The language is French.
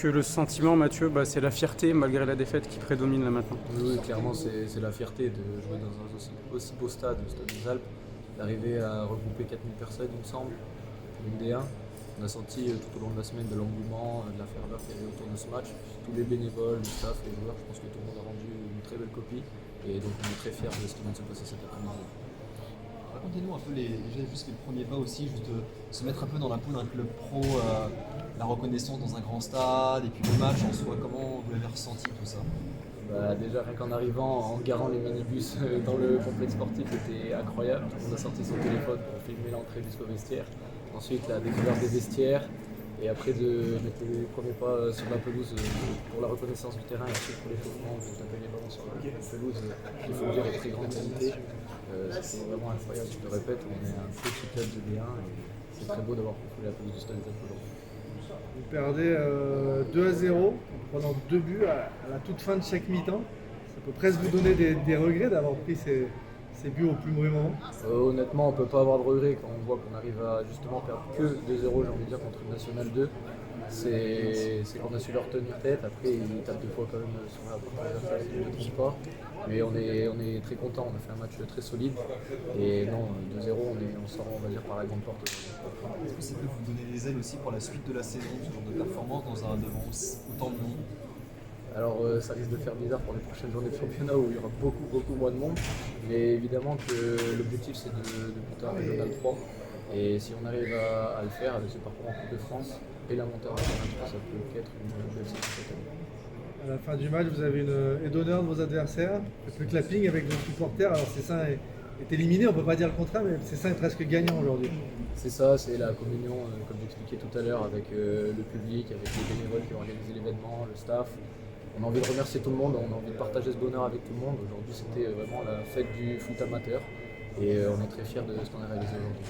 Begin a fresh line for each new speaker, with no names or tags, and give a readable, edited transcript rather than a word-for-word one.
que le sentiment, Mathieu, c'est la fierté malgré la défaite qui prédomine là maintenant?
Oui, clairement, c'est la fierté de jouer dans un aussi beau stade, le stade des Alpes, d'arriver à regrouper 4000 personnes, il me semble, une D1. On a senti tout au long de la semaine de l'engouement, de la ferveur qu'il y avait autour de ce match. Tous les bénévoles, le staff, les joueurs, je pense que tout le monde a rendu une très belle copie. Et donc on est très fiers de ce qui vient de se passer cet après-midi.
Racontez-nous un peu déjà juste les premiers pas aussi, juste de se mettre un peu dans la peau d'un club pro, la reconnaissance dans un grand stade, et puis le match en soi, comment vous l'avez ressenti tout ça?
Déjà rien qu'en arrivant, en garant les minibus dans le complexe sportif, c'était incroyable. Tout le monde a sorti son téléphone pour filmer l'entrée jusqu'au vestiaire. Ensuite la découverte des vestiaires. Et après de mettre les premiers pas sur la pelouse pour la reconnaissance du terrain et ensuite pour l'échauffement, de taper les ballons sur la pelouse, il faut le dire, est très grande qualité. C'est vraiment incroyable, je le répète, on est un petit club de D1 et c'est très beau d'avoir contrôlé la pelouse du stade des Alpes aujourd'hui.
Vous perdez 2-0 en prenant 2 buts à la toute fin de chaque mi-temps. Ça peut presque vous donner des regrets d'avoir pris ces buts au plus mauvais moment.
Honnêtement, on ne peut pas avoir de regrets quand on voit qu'on arrive à justement perdre que 2-0, j'ai envie de dire, contre le National 2. C'est qu'on a su leur tenir tête. Après, ils tapent des fois quand même sur la première adversaire, ils ne le trouvent pas. Mais on est très content, on a fait un match très solide. Et non, 2-0, on sort, on va dire, par la grande porte.
Est-ce que ça peut vous donner des ailes aussi pour la suite de la saison, ce genre de performance devant autant de monde?
Alors ça risque de faire bizarre pour les prochaines journées de championnat où il y aura beaucoup moins de monde. Mais évidemment que l'objectif c'est de monter en Régional 3. Et si on arrive à le faire avec ce parcours en Coupe de France et la montée en Régional 3, ça peut qu'être une belle saison cette année.
À la fin du match, vous avez une aide d'honneur de vos adversaires, le clapping avec vos supporters. Alors Cessin est éliminé, on ne peut pas dire le contraire, mais Cessin est presque gagnant aujourd'hui.
C'est ça, c'est la communion, comme j'expliquais tout à l'heure, avec le public, avec les bénévoles qui ont organisé l'événement, le staff. On a envie de remercier tout le monde, on a envie de partager ce bonheur avec tout le monde. Aujourd'hui, c'était vraiment la fête du foot amateur et on est très fiers de ce qu'on a réalisé aujourd'hui.